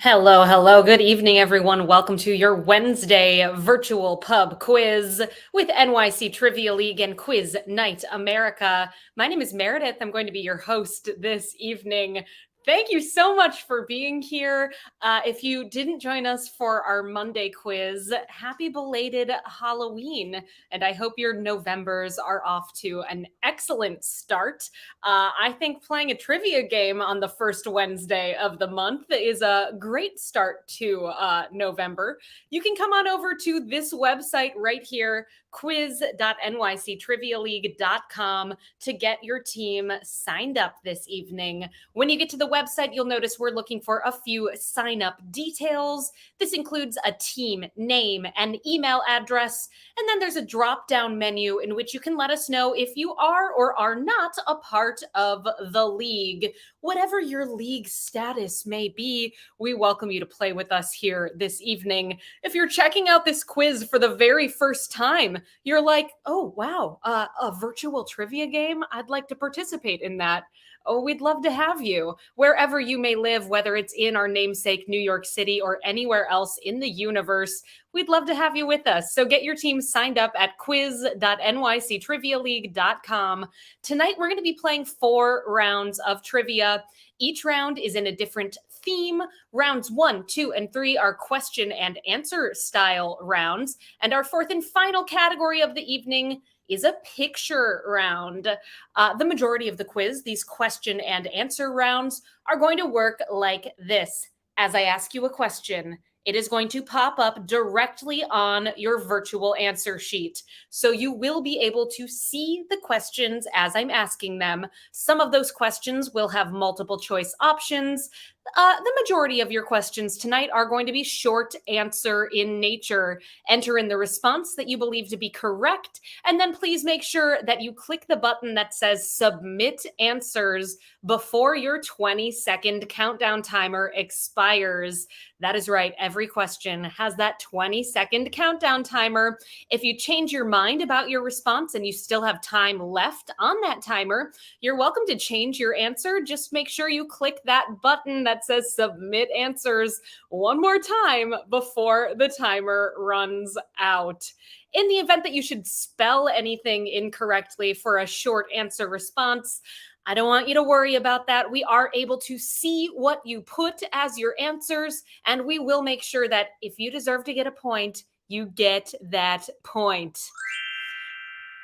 Hello, hello. Good evening, everyone. Welcome to your Wednesday virtual pub quiz with NYC Trivia League and Quiz Night America. My name is Meredith. I'm going to be your host this evening. Thank you so much for being here. If you didn't join us for our Monday quiz, happy belated Halloween. And I hope your Novembers are off to an excellent start. I think playing a trivia game on the first Wednesday of the month is a great start to November. You can come on over to this website right here, quiz.nyctrivialeague.com, to get your team signed up this evening. When you get to the website, you'll notice we're looking for a few sign up details. This includes a team name and email address, and then there's a drop down menu in which you can let us know if you are or are not a part of the league. Whatever your league status may be, we welcome you to play with us here this evening. If you're checking out this quiz for the very first time, you're like, oh, wow, a virtual trivia game? I'd like to participate in that. Oh, we'd love to have you. Wherever you may live, whether it's in our namesake New York City or anywhere else in the universe, we'd love to have you with us. So get your team signed up at quiz.nyctrivialeague.com. Tonight, we're going to be playing 4 rounds of trivia. Each round is in a different theme. Rounds 1, 2, and 3 are question and answer style rounds. And our fourth and final category of the evening is a picture round. The majority of the quiz, these question and answer rounds, are going to work like this. As I ask you a question, it is going to pop up directly on your virtual answer sheet. So you will be able to see the questions as I'm asking them. Some of those questions will have multiple choice options. The majority of your questions tonight are going to be short answer in nature. Enter in the response that you believe to be correct, and then please make sure that you click the button that says submit answers before your 20-second countdown timer expires. That is right. Every question has that 20-second countdown timer. If you change your mind about your response and you still have time left on that timer, you're welcome to change your answer. Just make sure you click that button that says submit answers one more time before the timer runs out. In the event that you should spell anything incorrectly for a short answer response, I don't want you to worry about that. We are able to see what you put as your answers, and we will make sure that if you deserve to get a point, you get that point.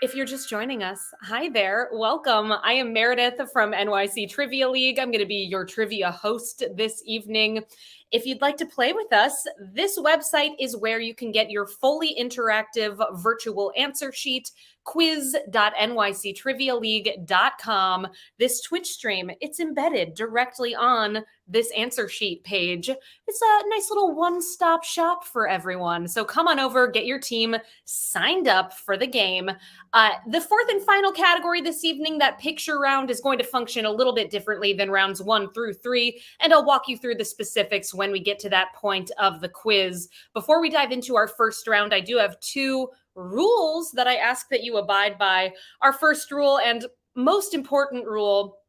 If you're just joining us, hi there, welcome. I am Meredith from NYC Trivia League. I'm going to be your trivia host this evening. If you'd like to play with us, this website is where you can get your fully interactive virtual answer sheet, quiz.nyctrivialeague.com. This Twitch stream, it's embedded directly on this answer sheet page. It's a nice little one-stop shop for everyone. So come on over, get your team signed up for the game. The fourth and final category this evening, that picture round, is going to function a little bit differently than rounds 1 through 3, and I'll walk you through the specifics when we get to that point of the quiz. Before we dive into our first round, I do have 2 rules that I ask that you abide by. Our first rule, and most important rule: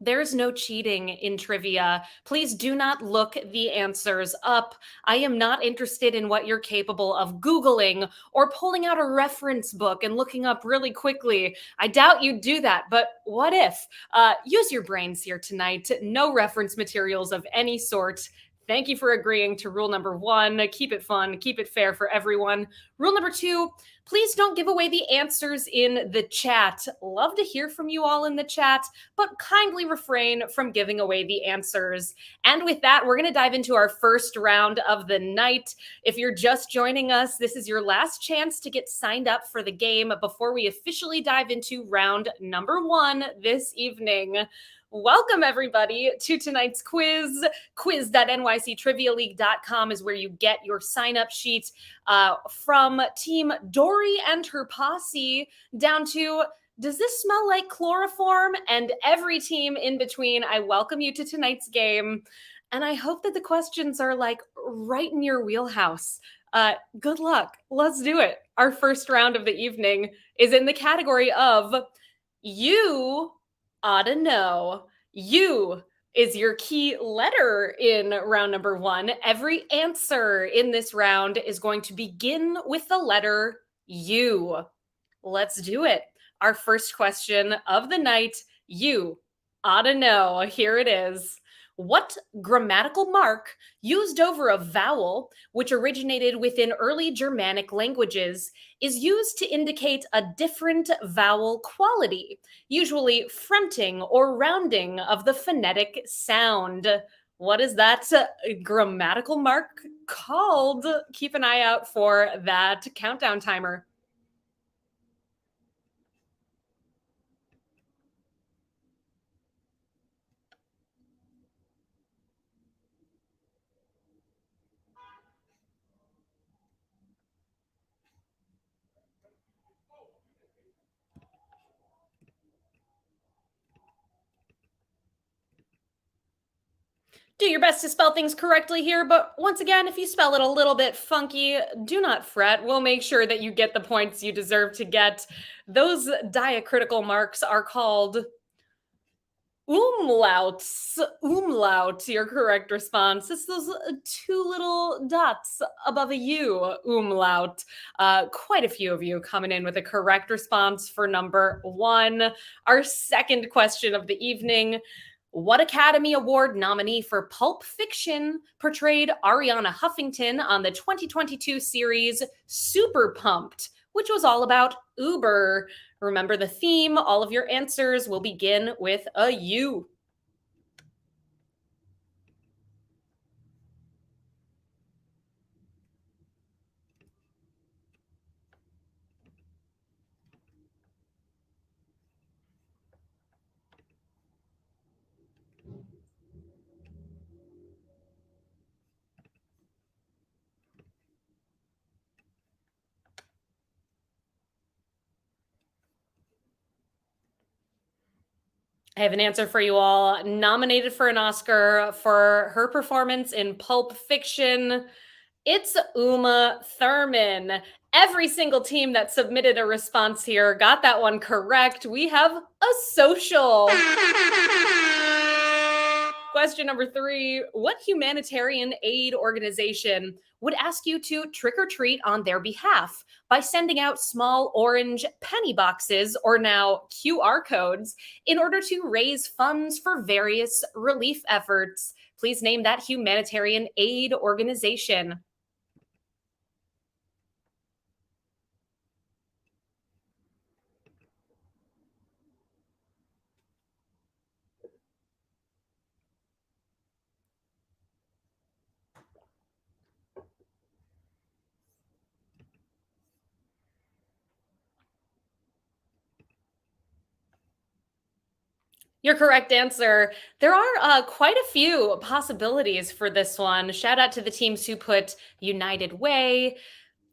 there's no cheating in trivia. Please do not look the answers up. I am not interested in what you're capable of Googling or pulling out a reference book and looking up really quickly. I doubt you'd do that, but what if? Use your brains here tonight. No reference materials of any sort. Thank you for agreeing to rule number 1. Keep it fun, keep it fair for everyone. Rule number 2, please don't give away the answers in the chat. Love to hear from you all in the chat, but kindly refrain from giving away the answers. And with that, we're going to dive into our first round of the night. If you're just joining us, this is your last chance to get signed up for the game before we officially dive into round number 1 this evening. Welcome, everybody, to tonight's quiz. Quiz.nyctrivialeague.com is where you get your sign-up sheet from Team Dory and her posse down to, does this smell like chloroform? And every team in between. I welcome you to tonight's game, and I hope that the questions are like right in your wheelhouse. Good luck. Let's do it. Our first round of the evening is in the category of You Oughta Know. You is your key letter in round number one. Every answer in this round is going to begin with the letter U. Let's do it. Our first question of the night, you ought to know. Here it is. What grammatical mark used over a vowel, which originated within early Germanic languages, is used to indicate a different vowel quality, usually fronting or rounding of the phonetic sound? What is that grammatical mark called? Keep an eye out for that countdown timer. Do your best to spell things correctly here, but once again, if you spell it a little bit funky, do not fret. We'll make sure that you get the points you deserve to get. Those diacritical marks are called umlauts. Umlaut, your correct response. It's those two little dots above a U, umlaut. Quite a few of you coming in with a correct response for number one. Our second question of the evening. What Academy Award nominee for Pulp Fiction portrayed Ariana Huffington on the 2022 series Super Pumped, which was all about Uber? Remember the theme. All of your answers will begin with a U. I have an answer for you all. Nominated for an Oscar for her performance in Pulp Fiction, it's Uma Thurman. Every single team that submitted a response here got that one correct. We have a social. Question number three. What humanitarian aid organization would ask you to trick or treat on their behalf by sending out small orange penny boxes, or now QR codes, in order to raise funds for various relief efforts? Please name that humanitarian aid organization. Your correct answer. There are quite a few possibilities for this one. Shout out to the teams who put United Way,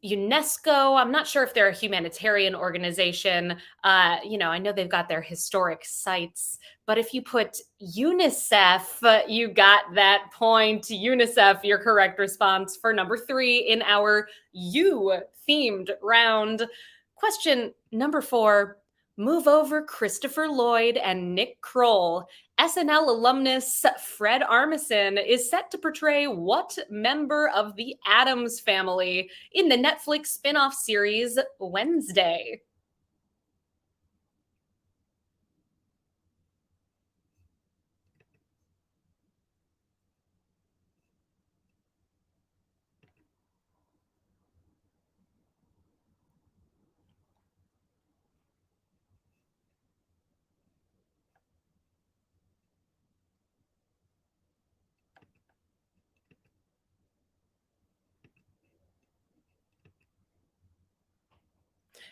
UNESCO. I'm not sure if they're a humanitarian organization. I know they've got their historic sites, but if you put UNICEF, you got that point. UNICEF, your correct response for number three in our U themed round. Question number four. Move over Christopher Lloyd and Nick Kroll. SNL alumnus Fred Armisen is set to portray what member of the Addams family in the Netflix spin-off series Wednesday?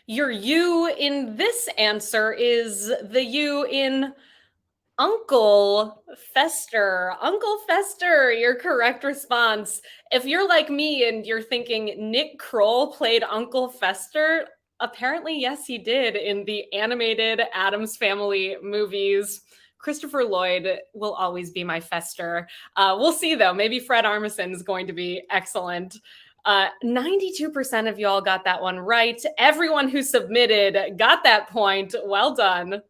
Your U in this answer is the U in Uncle Fester. Uncle Fester, your correct response. If you're like me and you're thinking Nick Kroll played Uncle Fester, apparently, yes, he did in the animated Addams Family movies. Christopher Lloyd will always be my Fester. We'll see, though. Maybe Fred Armisen is going to be excellent. 92% of y'all got that one right. Everyone who submitted got that point. Well done.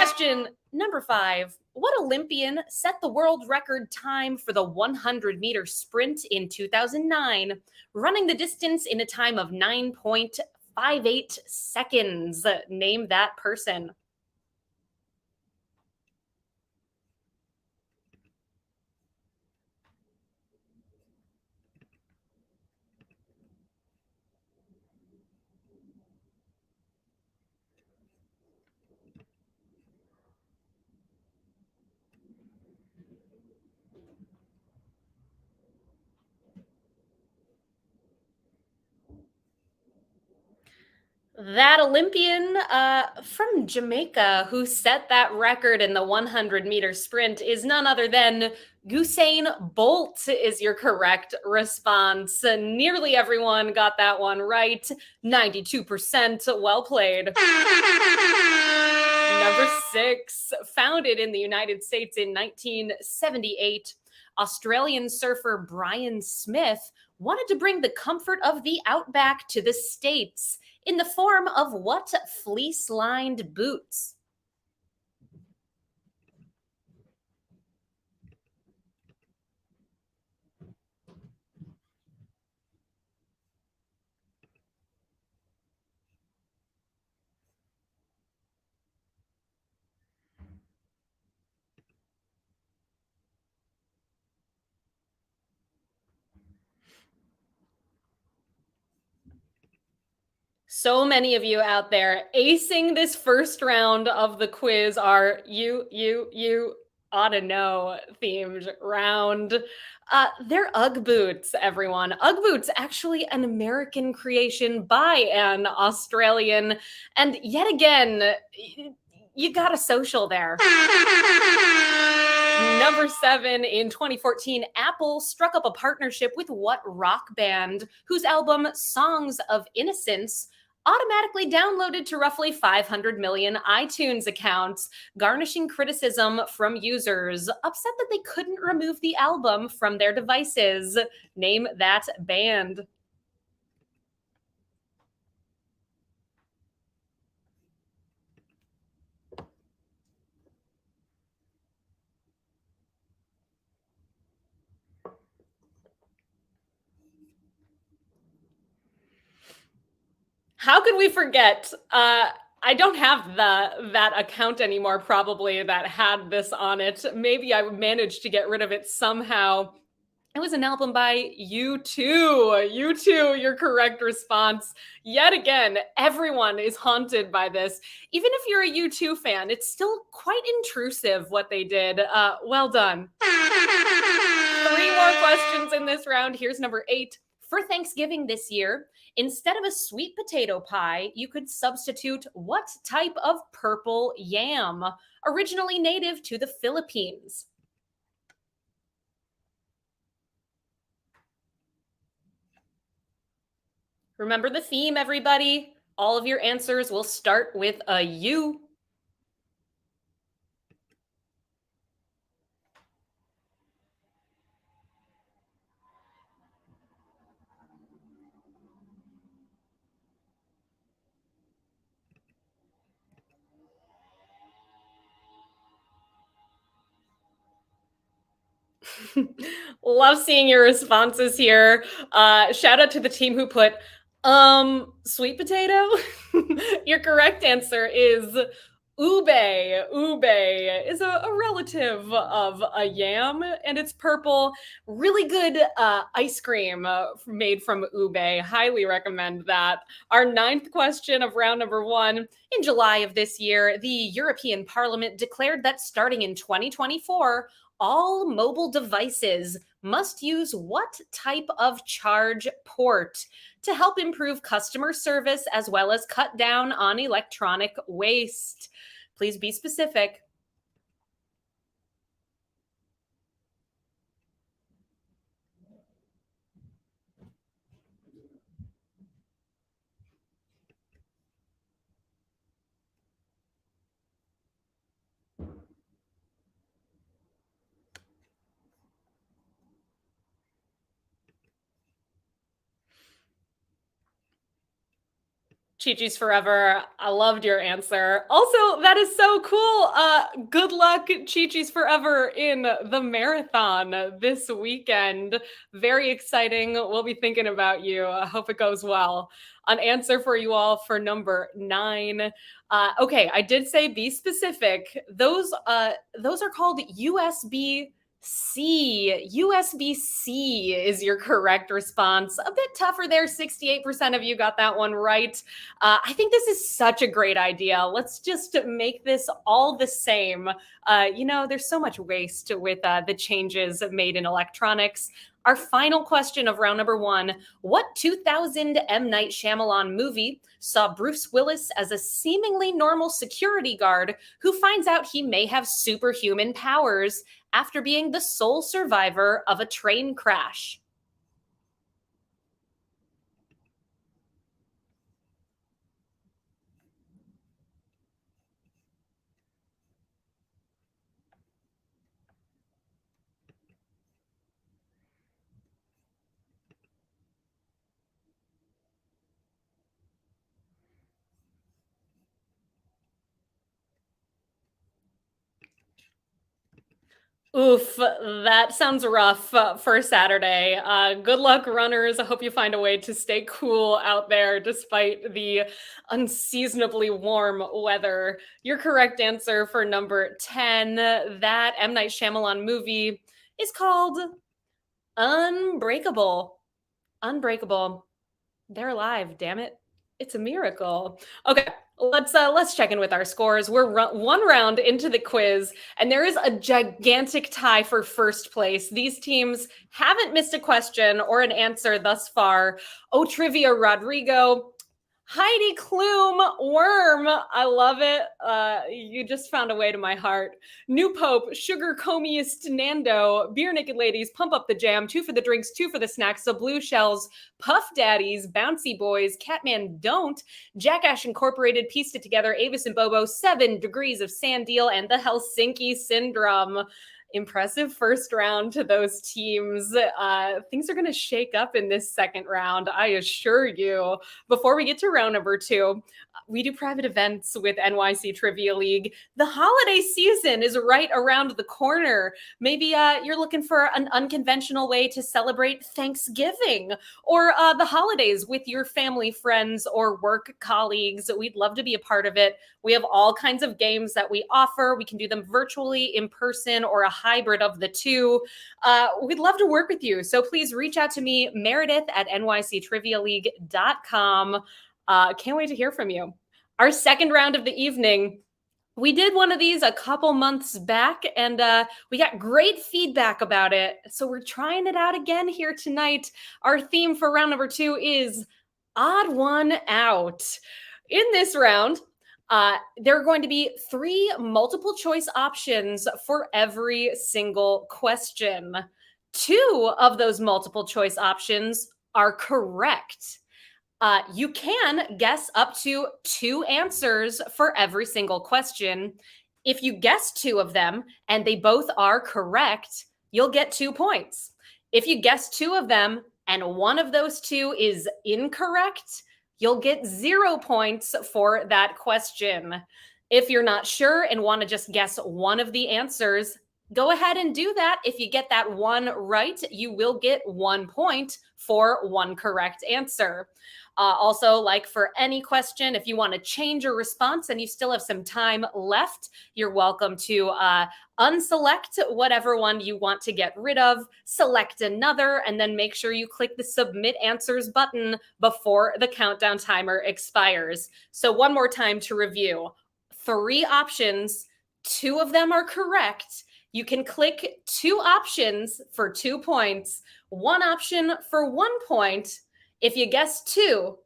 Question number 5. What Olympian set the world record time for the 100-meter sprint in 2009, running the distance in a time of 9.58 seconds? Name that person. That Olympian from Jamaica who set that record in the 100-meter sprint is none other than Usain Bolt, is your correct response. Nearly everyone got that one right. 92%. Well played. Number 6. Founded in the United States in 1978, Australian surfer Brian Smith wanted to bring the comfort of the outback to the States in the form of what fleece lined boots? So many of you out there acing this first round of the quiz are you ought to know themed round. They're Ugg boots, everyone. Ugg boots, actually an American creation by an Australian. And yet again, you got a social there. Number 7, in 2014, Apple struck up a partnership with what rock band whose album Songs of Innocence automatically downloaded to roughly 500 million iTunes accounts, garnishing criticism from users upset that they couldn't remove the album from their devices? Name that band. How could we forget? I don't have that account anymore, probably, that had this on it. Maybe I managed to get rid of it somehow. It was an album by U2. U2, your correct response. Yet again, everyone is haunted by this. Even if you're a U2 fan, it's still quite intrusive what they did. Well done. 3 more questions in this round. Here's number 8. For Thanksgiving this year, instead of a sweet potato pie, you could substitute what type of purple yam, originally native to the Philippines? Remember the theme, everybody. All of your answers will start with a U. Love seeing your responses here. Shout out to the team who put sweet potato. Your correct answer is ube. Ube is a relative of a yam, and it's purple. Really good ice cream made from ube. Highly recommend that. Our 9th question of round number 1. In July of this year, the European Parliament declared that starting in 2024, all mobile devices must use what type of charge port to help improve customer service as well as cut down on electronic waste? Please be specific. Chi-Chi's forever. I loved your answer. Also, that is so cool. Good luck, Chi-Chi's forever in the marathon this weekend. Very exciting. We'll be thinking about you. I hope it goes well. An answer for you all for number 9. Okay, I did say be specific. Those are called USB-C is your correct response. A bit tougher there. 68% of you got that one right. I think this is such a great idea. Let's just make this all the same. There's so much waste with the changes made in electronics. Our final question of round number 1. What 2000 M. Night Shyamalan movie saw Bruce Willis as a seemingly normal security guard who finds out he may have superhuman powers after being the sole survivor of a train crash? Oof, that sounds rough for Saturday. Good luck, runners. I hope you find a way to stay cool out there despite the unseasonably warm weather. Your correct answer for number 10, that M. Night Shyamalan movie, is called Unbreakable. Unbreakable. They're alive, damn it. It's a miracle. Okay, let's check in with our scores. We're one round into the quiz, and there is a gigantic tie for first place. These teams haven't missed a question or an answer thus far. Oh, Trivia Rodrigo, Heidi Klum, Worm, I love it. You just found a way to my heart. New Pope, Sugar Comiest Nando, Beer Naked Ladies, Pump Up the Jam, 2 for the drinks, 2 for the snacks, the Blue Shells, Puff Daddies, Bouncy Boys, Catman Don't, Jackash Incorporated, Pieced It Together, Avis and Bobo, 7 Degrees of Sand Deal, and the Helsinki Syndrome. Impressive first round to those teams. Things are going to shake up in this second round, I assure you. Before we get to round number 2, we do private events with NYC Trivia League. The holiday season is right around the corner. Maybe you're looking for an unconventional way to celebrate Thanksgiving or the holidays with your family, friends, or work colleagues. We'd love to be a part of it. We have all kinds of games that we offer. We can do them virtually, in person, or a hybrid of the two. We'd love to work with you. So please reach out to me, Meredith at nyctrivialeague.com. Can't wait to hear from you. Our second round of the evening, we did one of these a couple months back, and we got great feedback about it. So we're trying it out again here tonight. Our theme for round number 2 is Odd One Out. In this round, there are going to be 3 multiple choice options for every single question. 2 of those multiple choice options are correct. You can guess up to 2 answers for every single question. If you guess 2 of them and they both are correct, you'll get 2 points. If you guess 2 of them and one of those 2 is incorrect, you'll get 0 points for that question. If you're not sure and want to just guess one of the answers, go ahead and do that. If you get that one right, you will get 1 point for one correct answer. Also, like for any question, if you want to change your response and you still have some time left, you're welcome to unselect whatever one you want to get rid of, select another, and then make sure you click the Submit Answers button before the countdown timer expires. So one more time to review. 3 options, 2 of them are correct. You can click 2 options for 2 points, 1 option for 1 point. If you guess 2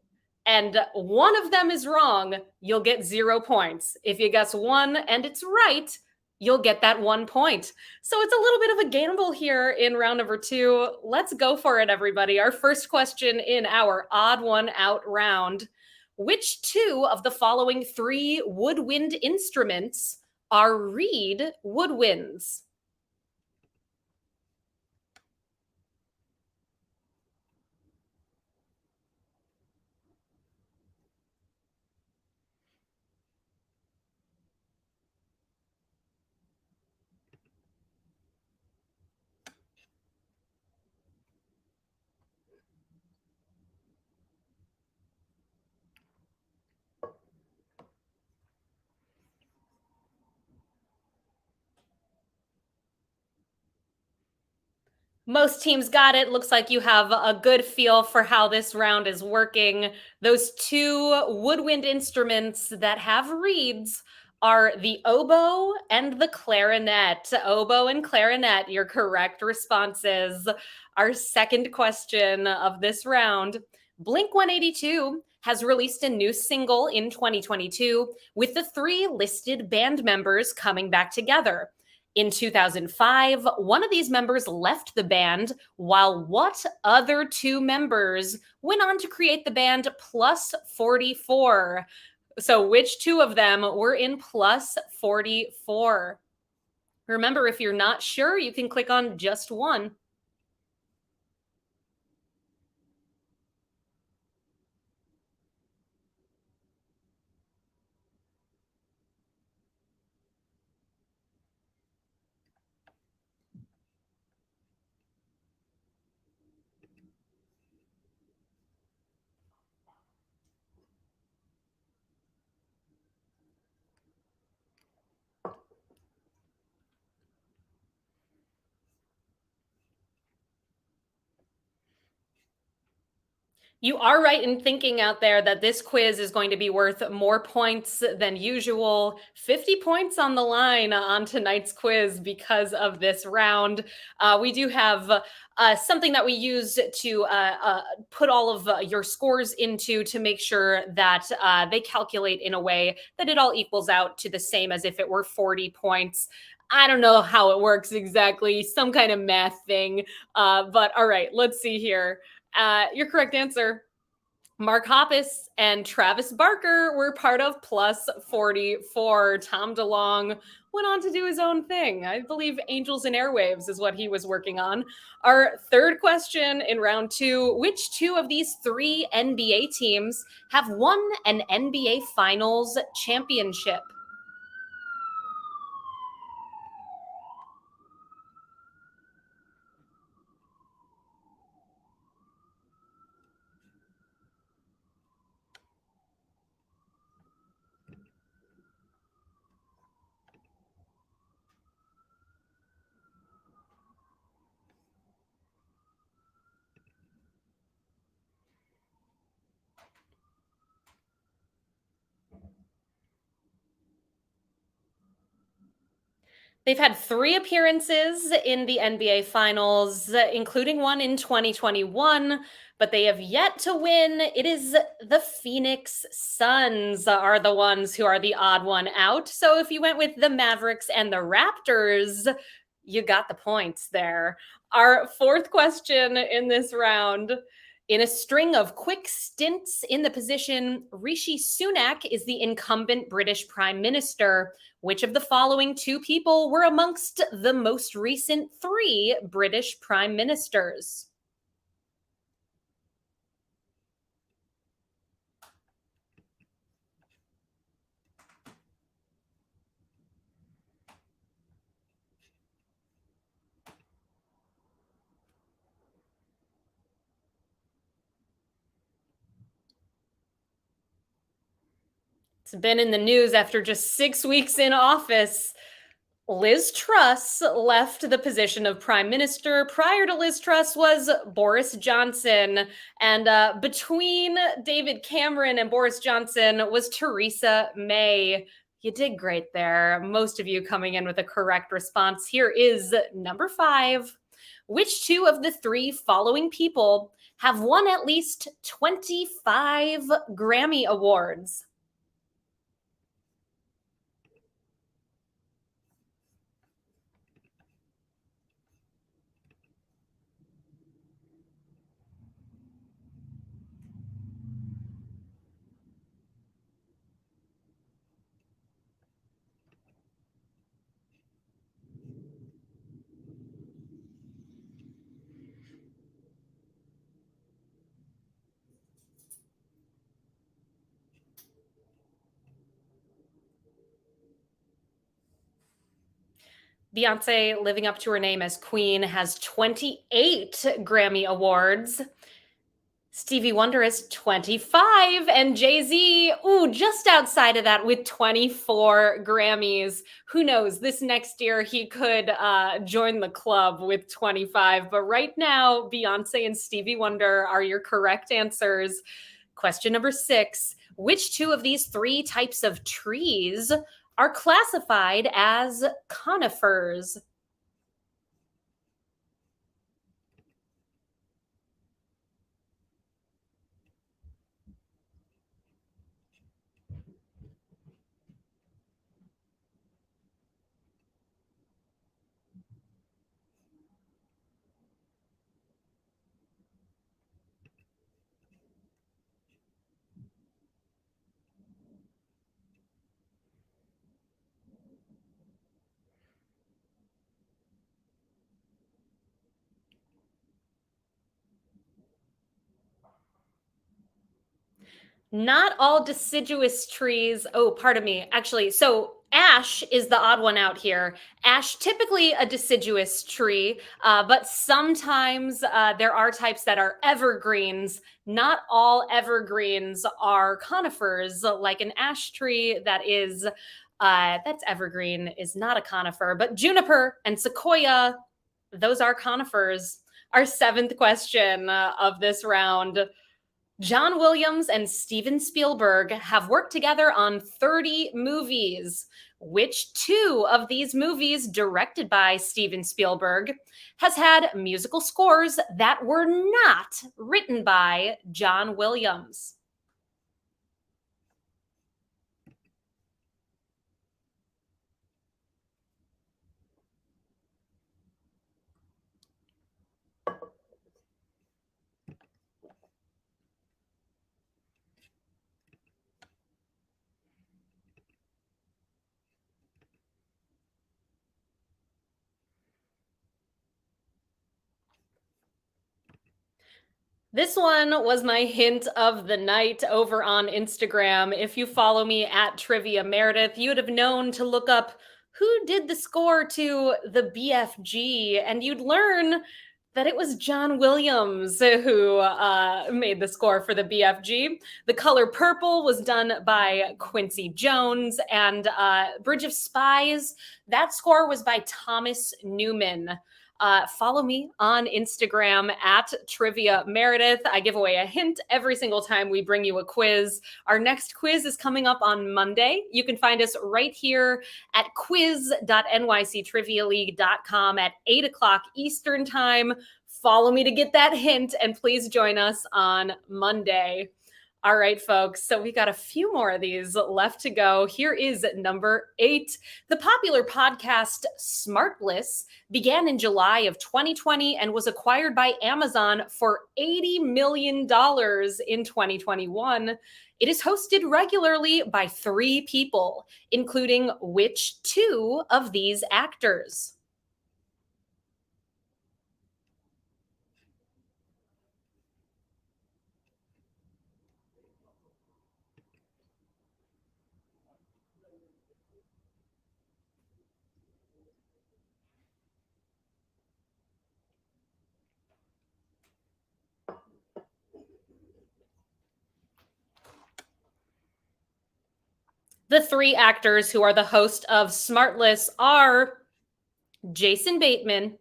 and one of them is wrong, you'll get 0 points. If you guess 1 and it's right, you'll get that 1 point. So it's a little bit of a gamble here in round number 2. Let's go for it, everybody. Our first question in our Odd One Out round. Which 2 of the following 3 woodwind instruments are reed woodwinds? Most teams got it. Looks like you have a good feel for how this round is working. Those two woodwind instruments that have reeds are the oboe and the clarinet. Oboe and clarinet, your correct responses. Our second question of this round. Blink 182 has released a new single in 2022 with the three listed band members coming back together. In 2005, one of these members left the band, while what other two members went on to create the band Plus 44? So, which two of them were in Plus 44? Remember, if you're not sure, you can click on just one. You are right in thinking out there that this quiz is going to be worth more points than usual. 50 points on the line on tonight's quiz because of this round. We do have something that we use to put all of your scores into to make sure that they calculate in a way that it all equals out to the same as if it were 40 points. I don't know how it works exactly, some kind of math thing. But all right, let's see here. Your correct answer. Mark Hoppus and Travis Barker were part of Plus 44. Tom DeLonge went on to do his own thing. I believe Angels and Airwaves is what he was working on. Our third question in round two. Which two of these three NBA teams have won an NBA Finals championship? They've had three appearances in the NBA Finals, including one in 2021, but they have yet to win. It is the Phoenix Suns are the ones who are the odd one out. So if you went with the Mavericks and the Raptors, you got the points there. Our fourth question in this round. In a string of quick stints in the position, Rishi Sunak is the incumbent British Prime Minister. Which of the following two people were amongst the most recent three British prime ministers? It's been in the news after just 6 weeks in office. Liz Truss left the position of prime minister. Prior to Liz Truss was Boris Johnson. And between David Cameron and Boris Johnson was Theresa May. You did great there. Most of you coming in with a correct response. Here is number 5. Which two of the three following people have won at least 25 Grammy Awards? Beyonce, living up to her name as Queen, has 28 Grammy Awards. Stevie Wonder is 25, and Jay-Z, ooh, just outside of that with 24 Grammys. Who knows? This next year he could join the club with 25. But right now, Beyonce and Stevie Wonder are your correct answers. Question number 6. Which two of these three types of trees are classified as conifers? Not all deciduous trees. Oh, pardon me. Actually, so ash is the odd one out here. Ash, typically a deciduous tree, but sometimes there are types that are evergreens. Not all evergreens are conifers, like an ash tree that's evergreen is not a conifer, but juniper and sequoia, those are conifers. Our seventh question of this round. John Williams and Steven Spielberg have worked together on 30 movies. Which two of these movies, directed by Steven Spielberg, has had musical scores that were not written by John Williams? This one was my hint of the night over on Instagram. If you follow me at Trivia Meredith, you'd have known to look up who did the score to the BFG, and you'd learn that it was John Williams who made the score for the BFG. The Color Purple was done by Quincy Jones, and Bridge of Spies, that score was by Thomas Newman. Follow me on Instagram at Trivia Meredith. I give away a hint every single time we bring you a quiz. Our next quiz is coming up on Monday. You can find us right here at quiz.nyctrivialeague.com at 8 o'clock Eastern Time. Follow me to get that hint, and please join us on Monday. All right, folks. So we got a few more of these left to go. Here is number 8. The popular podcast Smartless began in July of 2020 and was acquired by Amazon for $80 million in 2021. It is hosted regularly by 3 people, including which 2 of these actors? The 3 actors who are the host of Smartless are Jason Bateman,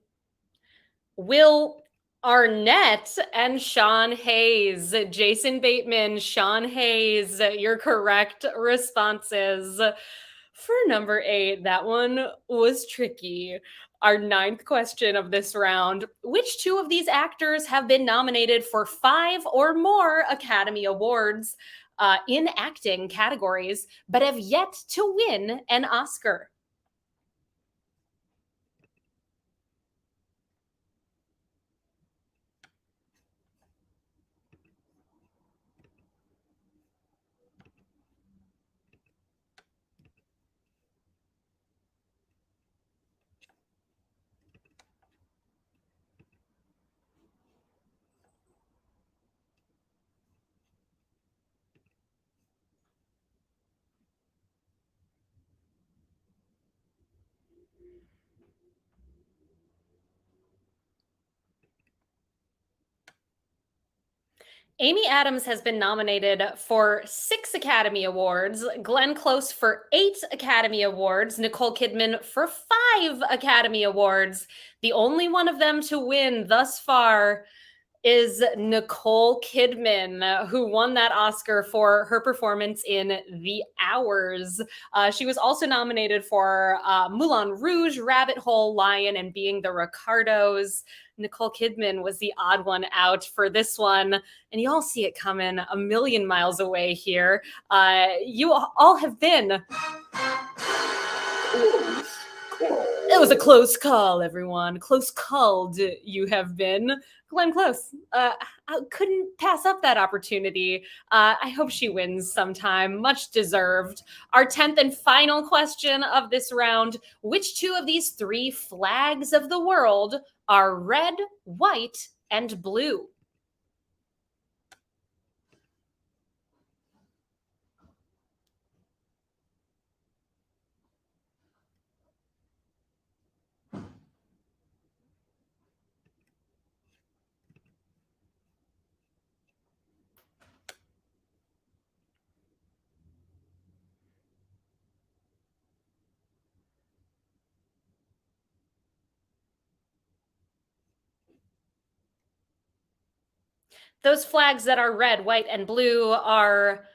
Will Arnett, and Sean Hayes. Jason Bateman, Sean Hayes, your correct responses. For number 8, that one was tricky. Our 9th question of this round. Which 2 of these actors have been nominated for 5 or more Academy Awards in acting categories, but have yet to win an Oscar? Amy Adams has been nominated for 6 Academy Awards, Glenn Close for 8 Academy Awards, Nicole Kidman for 5 Academy Awards. The only one of them to win thus far is Nicole Kidman, who won that Oscar for her performance in The Hours. She was also nominated for Moulin Rouge, Rabbit Hole, Lion, and Being the Ricardos. Nicole Kidman was the odd one out for this one, and you all see it coming a million miles away here. You all have been. It was a close call, everyone. Close called you have been. Glenn Close. I couldn't pass up that opportunity. I hope she wins sometime. Much deserved. Our 10th and final question of this round. Which two of these 3 flags of the world are red, white, and blue? Those flags that are red, white, and blue are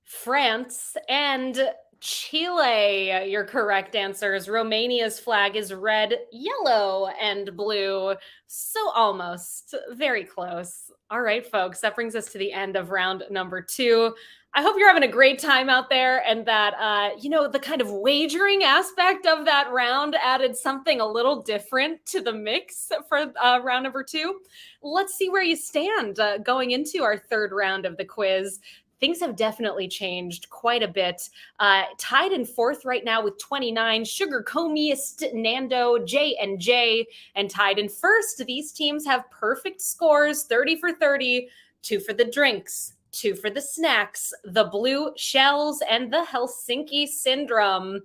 France and Chile. Your correct answers. Romania's flag is red, yellow, and blue. So almost. Very close. All right, folks, that brings us to the end of round number 2. I hope you're having a great time out there and that, the kind of wagering aspect of that round added something a little different to the mix for round number 2. Let's see where you stand going into our third round of the quiz. Things have definitely changed quite a bit. Tied in fourth right now with 29, Sugar Comiest, Nando, J&J, and tied in first. These teams have perfect scores, 30 for 30, 2 for the drinks, 2 for the snacks, the blue shells, and the Helsinki syndrome.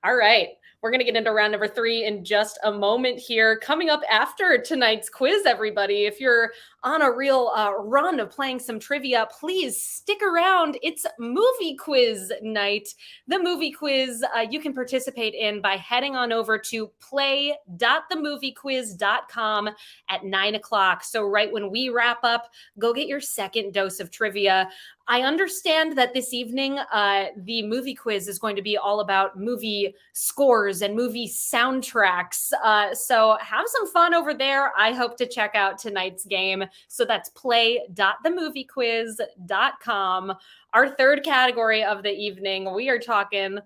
All right. We're going to get into round number 3 in just a moment here. Coming up after tonight's quiz, everybody, if you're on a real run of playing some trivia, please stick around. It's movie quiz night. The movie quiz you can participate in by heading on over to play.themoviequiz.com at 9 o'clock. So right when we wrap up, go get your second dose of trivia. I understand that this evening, the movie quiz is going to be all about movie scores and movie soundtracks. So have some fun over there. I hope to check out tonight's game. So that's play.themoviequiz.com. Our third category of the evening, we are talking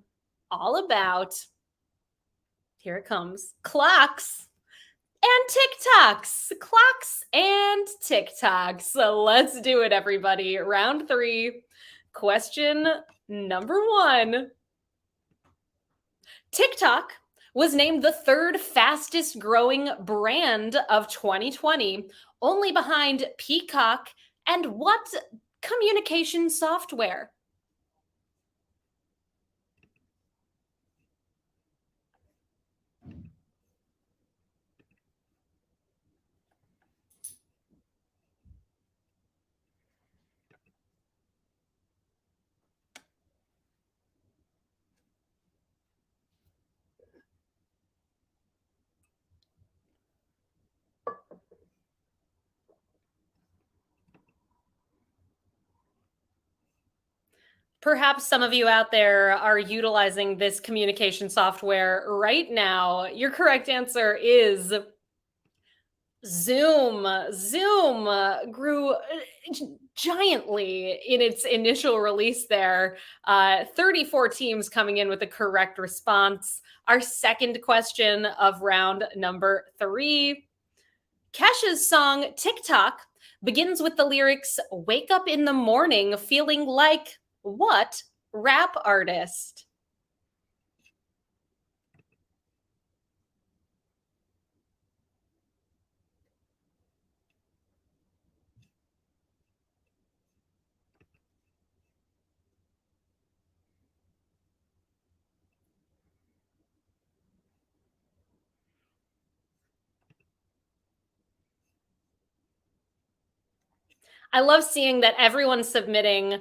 all about, here it comes, clocks and TikToks. Clocks and TikToks. So let's do it, everybody. Round 3. Question number 1. TikTok was named the 3rd fastest growing brand of 2020, only behind Peacock and what communication software? Perhaps some of you out there are utilizing this communication software right now. Your correct answer is Zoom. Zoom grew giantly in its initial release there. 34 teams coming in with the correct response. Our second question of round number 3. Kesha's song TikTok begins with the lyrics, "Wake up in the morning feeling like" what rap artist? I love seeing that everyone submitting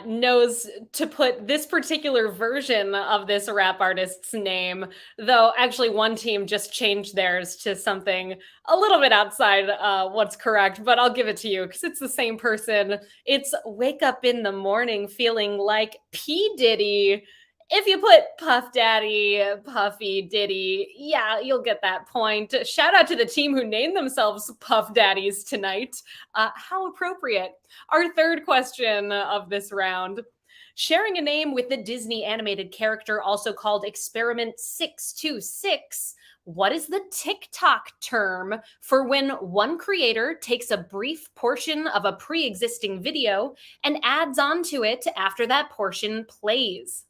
knows to put this particular version of this rap artist's name, though actually one team just changed theirs to something a little bit outside what's correct, but I'll give it to you because it's the same person. It's Wake Up in the Morning Feeling Like P. Diddy. If you put Puff Daddy, Puffy, Diddy, yeah, you'll get that point. Shout out to the team who named themselves Puff Daddies tonight. How appropriate. Our third question of this round. Sharing a name with the Disney animated character, also called Experiment 626, what is the TikTok term for when one creator takes a brief portion of a pre existing video and adds onto it after that portion plays?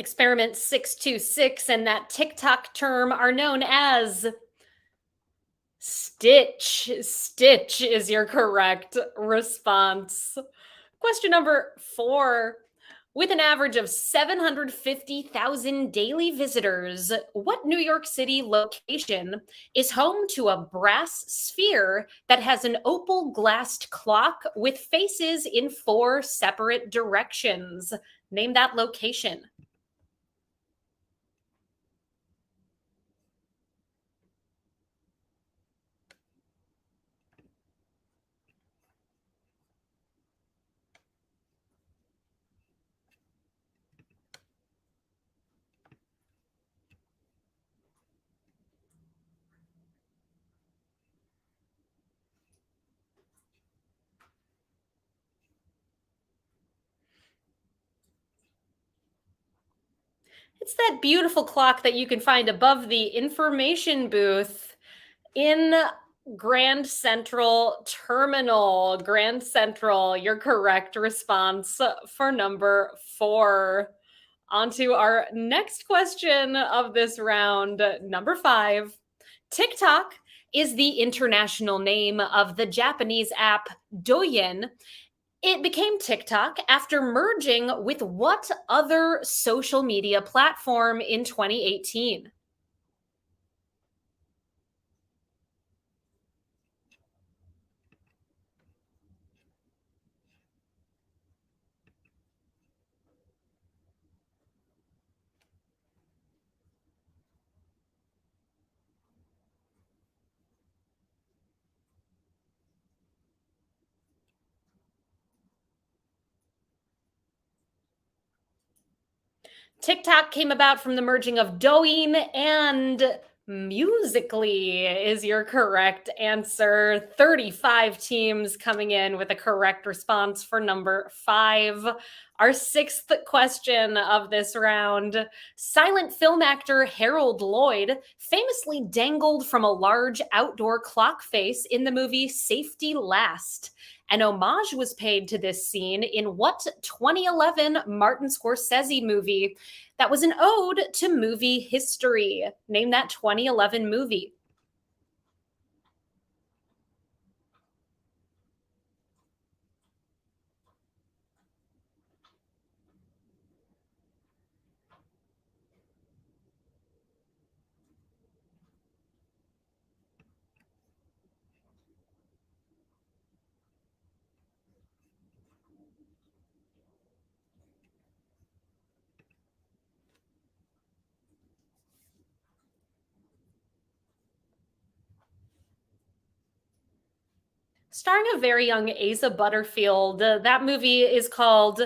Experiment 626 and that TikTok term are known as Stitch. Stitch is your correct response. Question number 4. With an average of 750,000 daily visitors, what New York City location is home to a brass sphere that has an opal glassed clock with faces in 4 separate directions? Name that location. It's that beautiful clock that you can find above the information booth in Grand Central Terminal. Grand Central, your correct response for number 4. On to our next question of this round, number 5. TikTok is the international name of the Japanese app Douyin. It became TikTok after merging with what other social media platform in 2018? TikTok came about from the merging of Douyin and Musically is your correct answer. 35 teams coming in with a correct response for number 5. Our sixth question of this round. Silent film actor Harold Lloyd famously dangled from a large outdoor clock face in the movie Safety Last. An homage was paid to this scene in what 2011 Martin Scorsese movie that was an ode to movie history? Name that 2011 movie. Starring a very young Asa Butterfield. That movie is called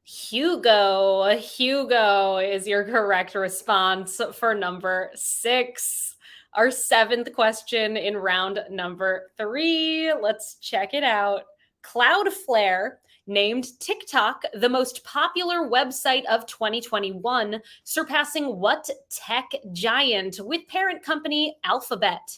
Hugo. Hugo is your correct response for number 6. Our seventh question in round number 3. Let's check it out. Cloudflare named TikTok the most popular website of 2021, surpassing what tech giant with parent company Alphabet?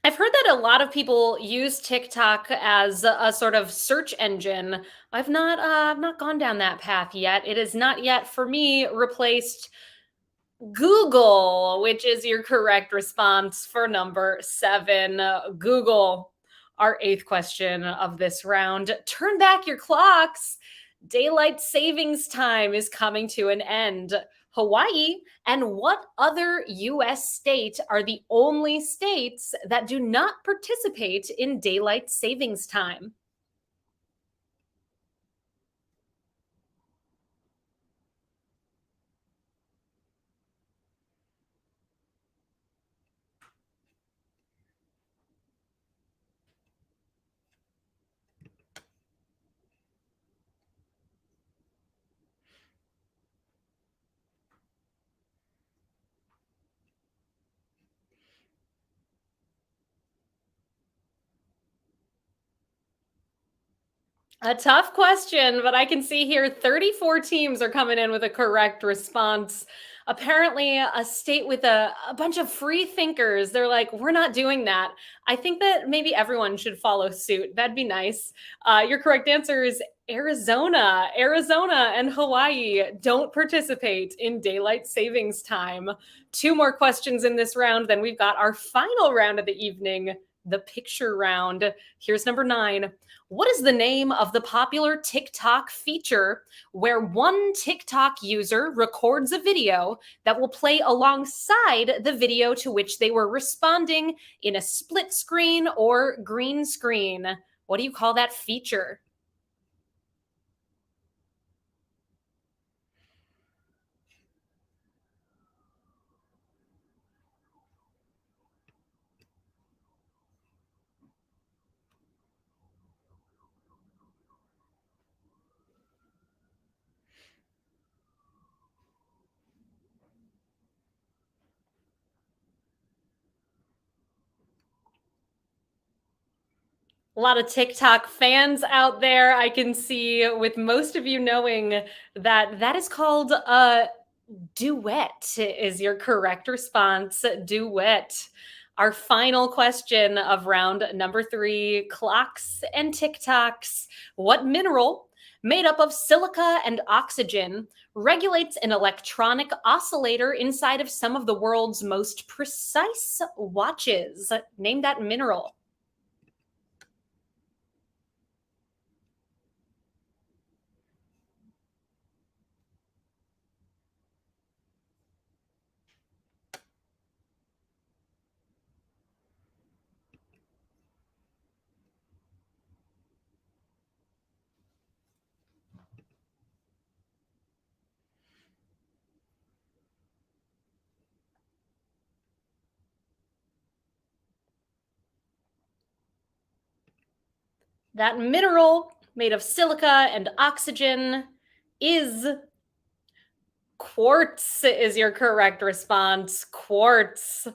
I've heard that a lot of people use TikTok as a sort of search engine. I've not gone down that path yet. It has not yet for me replaced Google, which is your correct response for number 7. Google, our 8th question of this round. Turn back your clocks. Daylight savings time is coming to an end. Hawaii and what other US state are the only states that do not participate in daylight savings time? A tough question, but I can see here 34 teams are coming in with a correct response. Apparently, a state with a bunch of free thinkers, they're like, we're not doing that. I think that maybe everyone should follow suit. That'd be nice. Your correct answer is Arizona. Arizona and Hawaii don't participate in daylight savings time. Two more questions in this round, then we've got our final round of the evening, the picture round. Here's number 9. What is the name of the popular TikTok feature where one TikTok user records a video that will play alongside the video to which they were responding in a split screen or green screen? What do you call that feature? A lot of TikTok fans out there. I can see with most of you knowing that that is called a duet is your correct response. Duet. Our final question of round number 3, clocks and TikToks. What mineral made up of silica and oxygen regulates an electronic oscillator inside of some of the world's most precise watches? Name that mineral. That mineral made of silica and oxygen is quartz is your correct response. Quartz.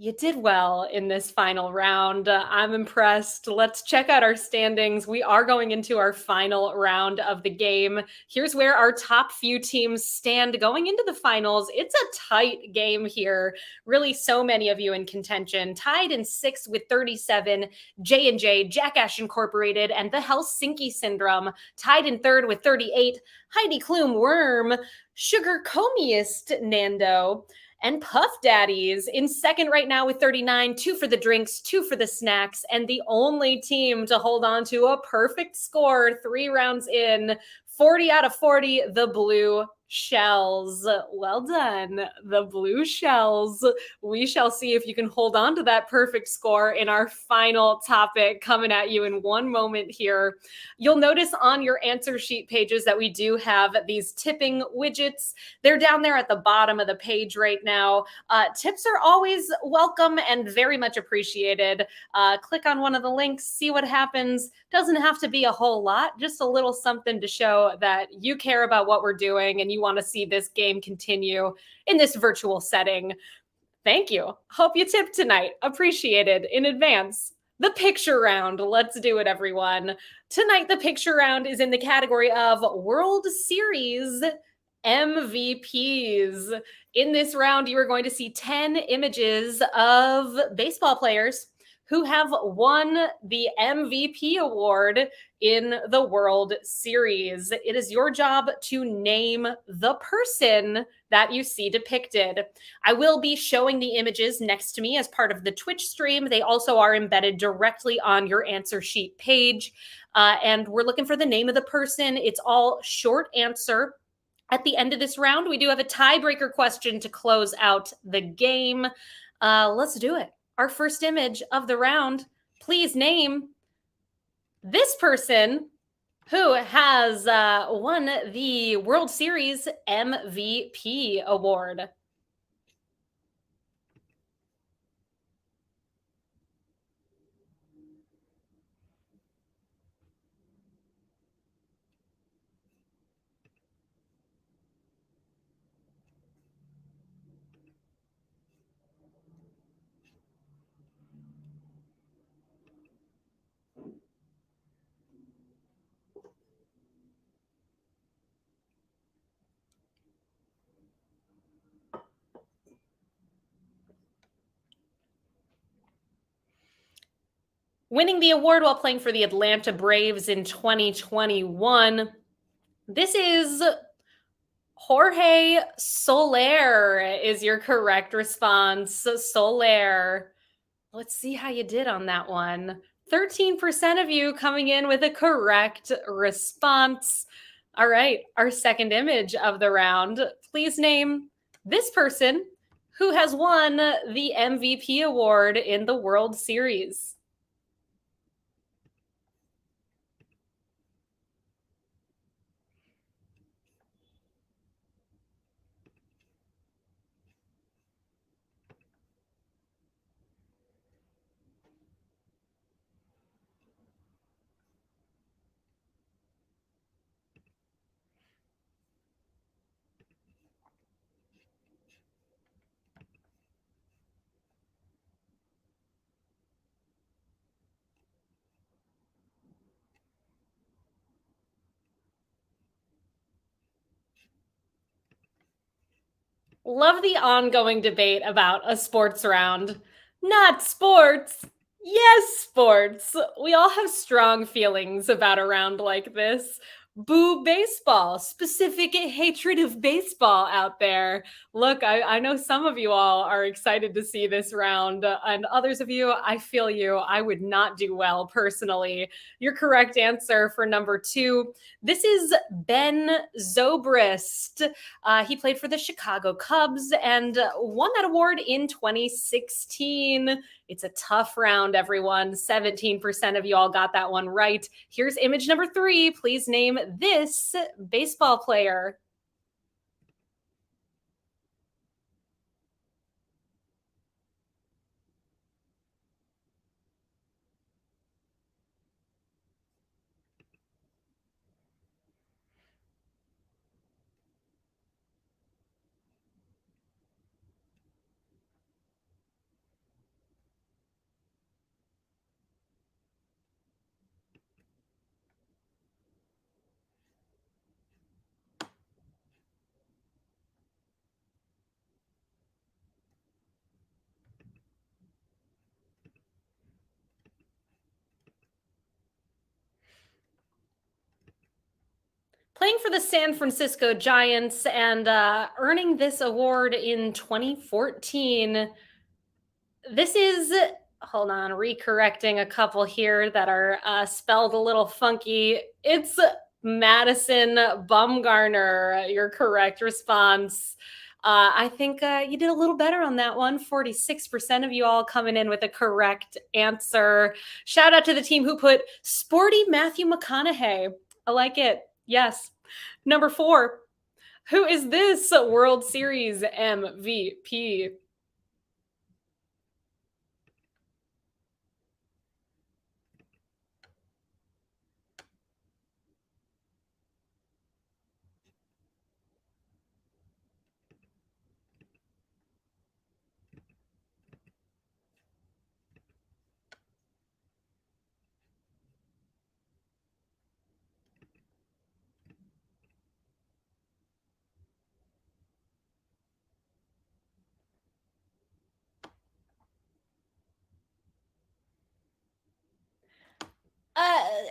You did well in this final round. I'm impressed. Let's check out our standings. We are going into our final round of the game. Here's where our top few teams stand going into the finals. It's a tight game here. Really, so many of you in contention. Tied in 6th with 37, J&J, Jackass Incorporated, and the Helsinki Syndrome. Tied in 3rd with 38, Heidi Klum Worm, Sugar Comiest Nando, and Puff Daddies in 2nd right now with 39, 2 for the drinks, 2 for the snacks, and the only team to hold on to a perfect score 3 rounds in, 40 out of 40, the Blue Shells. Well done, the Blue Shells. We shall see if you can hold on to that perfect score in our final topic coming at you in one moment here. You'll notice on your answer sheet pages that we do have these tipping widgets. They're down there at the bottom of the page right now. Tips are always welcome and very much appreciated. Click on one of the links, see what happens. Doesn't have to be a whole lot, just a little something to show that you care about what we're doing and you want to see this game continue in this virtual setting. Thank you. Hope you tipped tonight. Appreciated in advance. The picture round. Let's do it, everyone. Tonight, the picture round is in the category of World Series MVPs. In this round, you are going to see 10 images of baseball players who have won the MVP award in the World Series. It is your job to name the person that you see depicted. I will be showing the images next to me as part of the Twitch stream. They also are embedded directly on your answer sheet page. And we're looking for the name of the person. It's all short answer. At the end of this round, we do have a tiebreaker question to close out the game. Let's do it. Our first image of the round, please name this person who has won the World Series MVP award. Winning the award while playing for the Atlanta Braves in 2021. This is Jorge Soler is your correct response. Soler. Let's see how you did on that one. 13% of you coming in with a correct response. All right, our second image of the round. Please name this person who has won the MVP award in the World Series. Love the ongoing debate about a sports round. Not sports. Yes, sports. We all have strong feelings about a round like this. Boo baseball, specific hatred of baseball out there. Look, I know some of you all are excited to see this round, and others of you, I feel you. I would not do well personally. Your correct answer for number 2. This is Ben Zobrist. He played for the Chicago Cubs and won that award in 2016. It's a tough round, everyone. 17% of you all got that one right. Here's image number 3. Please name this baseball player. Playing for the San Francisco Giants and earning this award in 2014. This is, hold on, recorrecting a couple here that are spelled a little funky. It's Madison Bumgarner, your correct response. I think you did a little better on that one. 46% of you all coming in with a correct answer. Shout out to the team who put sporty Matthew McConaughey. I like it. Yes. Number 4. Who is this World Series MVP?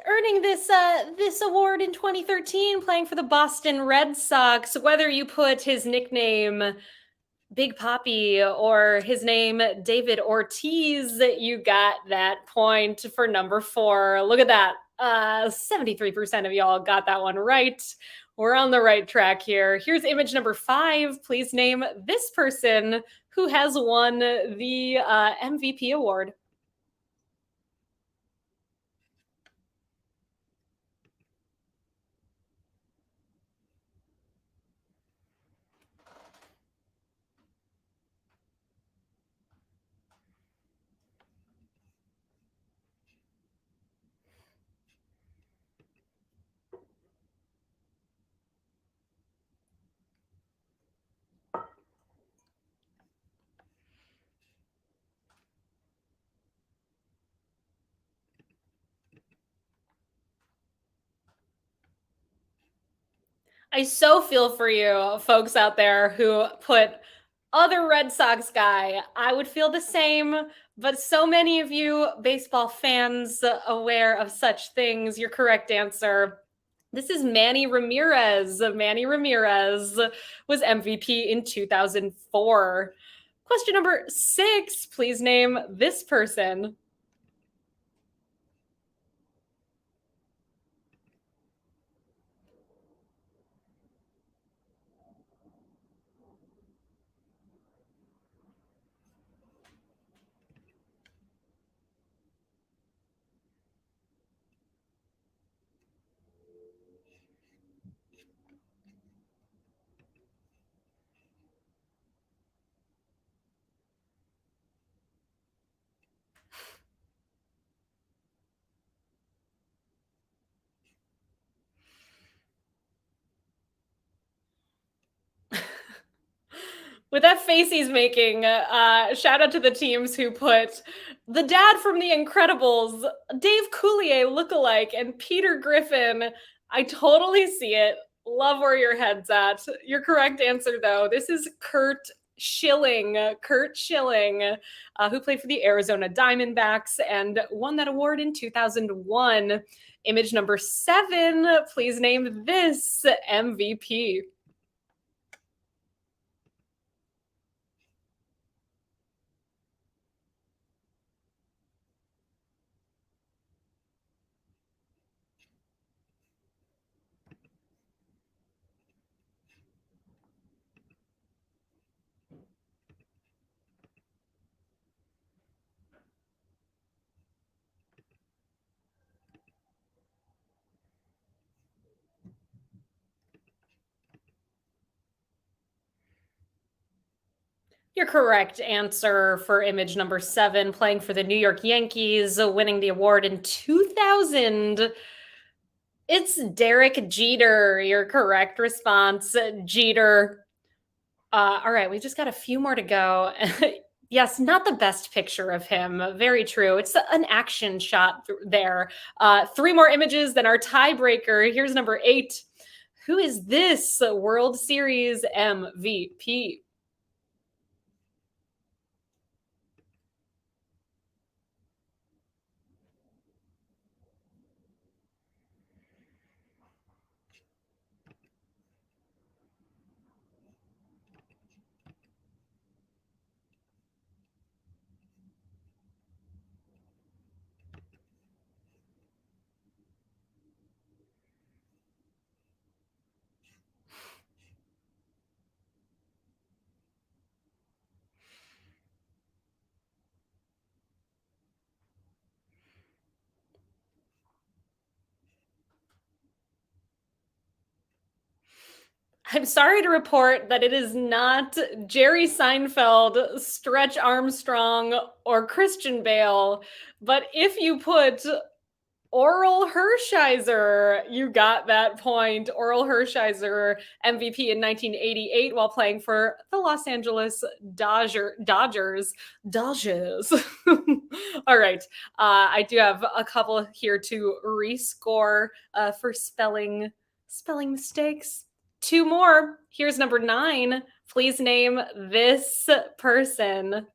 Earning this award in 2013, playing for the Boston Red Sox. Whether you put his nickname Big Poppy or his name David Ortiz, you got that point for number 4. Look at that. 73% of y'all got that one right. We're on the right track here. Here's image number 5. Please name this person who has won the MVP award. I so feel for you folks out there who put other Red Sox guy. I would feel the same, but so many of you baseball fans aware of such things. Your correct answer. This is Manny Ramirez. Manny Ramirez was MVP in 2004. Question number 6. Please name this person. With that face he's making, shout out to the teams who put the dad from The Incredibles, Dave Coulier lookalike, and Peter Griffin. I totally see it. Love where your head's at. Your correct answer, though, this is Curt Schilling. Curt Schilling, who played for the Arizona Diamondbacks and won that award in 2001. Image number 7. Please name this MVP. Your correct answer for image number 7, playing for the New York Yankees, winning the award in 2000. It's Derek Jeter. Your correct response, Jeter. All right, we just got a few more to go. Yes, not the best picture of him. Very true. It's an action shot there. 3 more images, then our tiebreaker. Here's number 8. Who is this World Series MVP? I'm sorry to report that it is not Jerry Seinfeld, Stretch Armstrong, or Christian Bale. But if you put Oral Hershiser, you got that point. Oral Hershiser, MVP in 1988 while playing for the Los Angeles Dodgers. All right. I do have a couple here to rescore for spelling mistakes. 2 more. Here's number 9. Please name this person.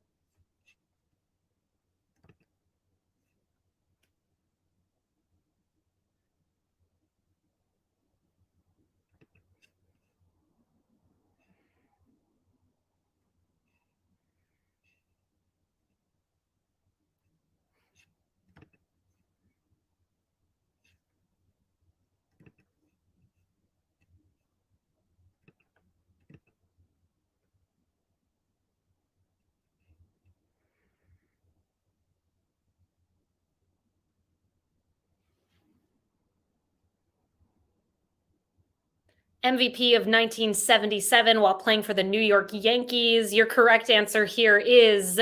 MVP of 1977 while playing for the New York Yankees. Your correct answer here is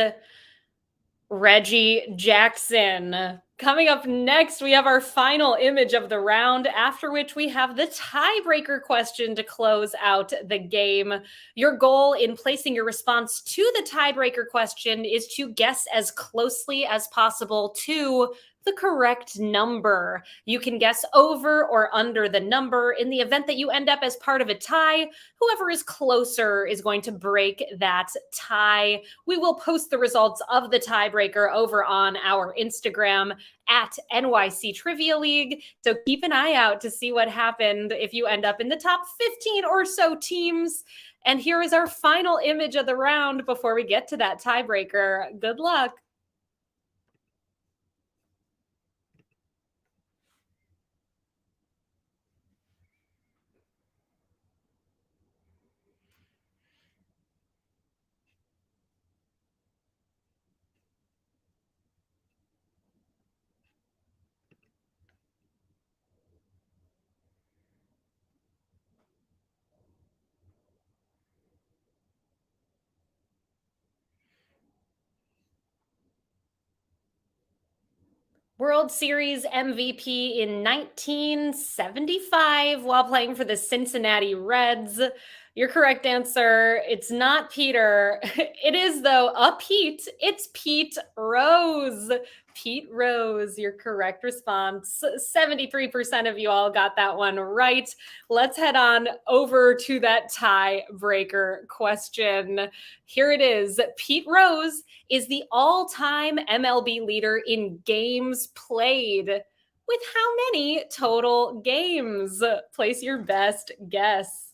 Reggie Jackson. Coming up next, we have our final image of the round, after which we have the tiebreaker question to close out the game. Your goal in placing your response to the tiebreaker question is to guess as closely as possible to the correct number. You can guess over or under the number. In the event that you end up as part of a tie, whoever is closer is going to break that tie. We will post the results of the tiebreaker over on our Instagram at NYC Trivia League. So keep an eye out to see what happened if you end up in the top 15 or so teams. And here is our final image of the round before we get to that tiebreaker. Good luck. World Series MVP in 1975 while playing for the Cincinnati Reds. Your correct answer, it's not Peter. It is, though, a Pete. It's Pete Rose. Pete Rose, your correct response. 73% of you all got that one right. Let's head on over to that tiebreaker question. Here it is. Pete Rose is the all-time MLB leader in games played. With how many total games? Place your best guess.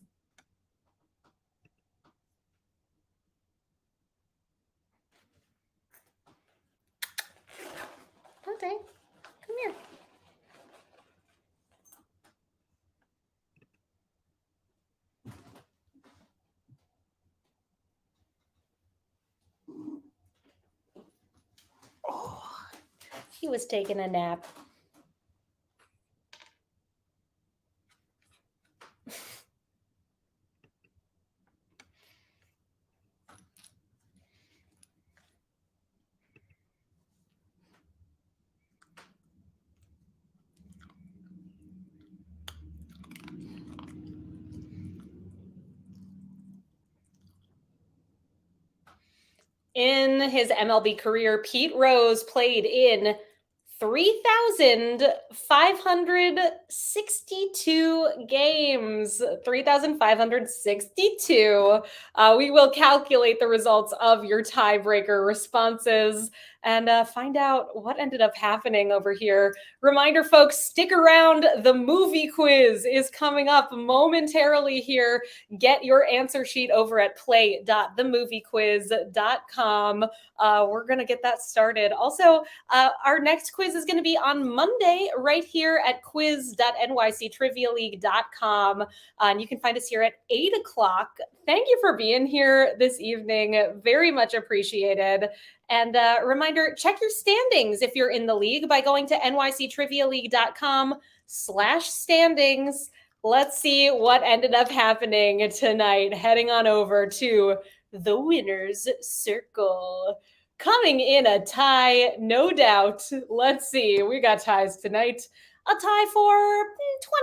Okay, come here. Oh, he was taking a nap. In his MLB career, Pete Rose played in 3,562 games. 3,562. We will calculate the results of your tiebreaker responses and find out what ended up happening over here. Reminder, folks, stick around. The movie quiz is coming up momentarily here. Get your answer sheet over at play.themoviequiz.com. We're going to get that started. Also, our next quiz is going to be on Monday right here at quiz.nyctrivialeague.com. And you can find us here at 8 o'clock. Thank you for being here this evening. Very much appreciated. And reminder, check your standings if you're in the league by going to nyctrivialeague.com/standings. Let's see what ended up happening tonight. Heading on over to the winner's circle. Coming in a tie, no doubt. Let's see. We got ties tonight. A tie for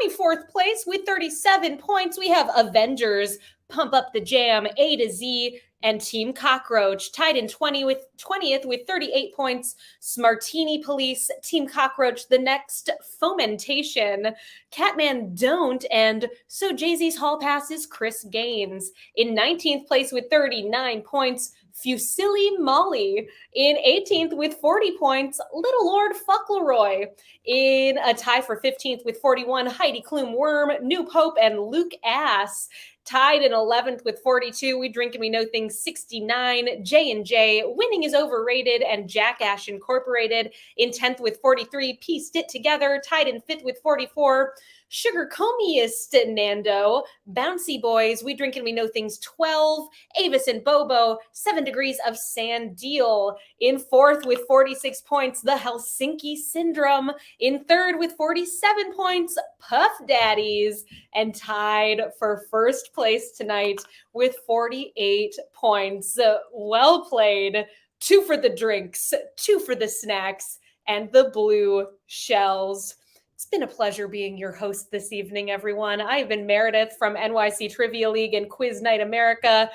24th place with 37 points. We have Avengers, Pump Up the Jam, A to Z, and Team Cockroach tied in 20th with 38 points. Smartini Police, Team Cockroach, the next Fomentation, Catman Don't, and So Jay-Z's Hall Pass is Chris Gaines. In 19th place with 39 points, Fusilli Molly. In 18th with 40 points, Little Lord Fuckleroy. In a tie for 15th with 41, Heidi Klum Worm, New Pope, and Luke Ass. Tied in 11th with 42, We Drink and We Know Things 69, J&J, Winning is Overrated, and Jackass Incorporated. In 10th with 43, Pieced It Together. Tied in 5th with 44, Sugar Comiest Nando, Bouncy Boys, We Drink and We Know Things 12, Avis and Bobo, 7 Degrees of Sandeel. In fourth with 46 points, the Helsinki Syndrome. In third with 47 points, Puff Daddies. And tied for first place tonight with 48 points. Well played. 2 for the drinks, 2 for the snacks, and the blue shells. It's been a pleasure being your host this evening, everyone. I've been Meredith from NYC Trivia League and Quiz Night America.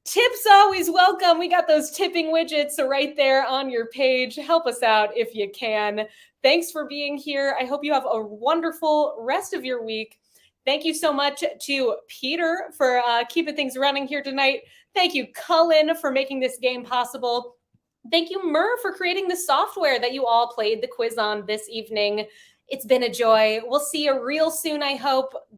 Tips always welcome. We got those tipping widgets right there on your page. Help us out if you can. Thanks for being here. I hope you have a wonderful rest of your week. Thank you so much to Peter for keeping things running here tonight. Thank you, Cullen, for making this game possible. Thank you, Mur, for creating the software that you all played the quiz on this evening. It's been a joy. We'll see you real soon, I hope.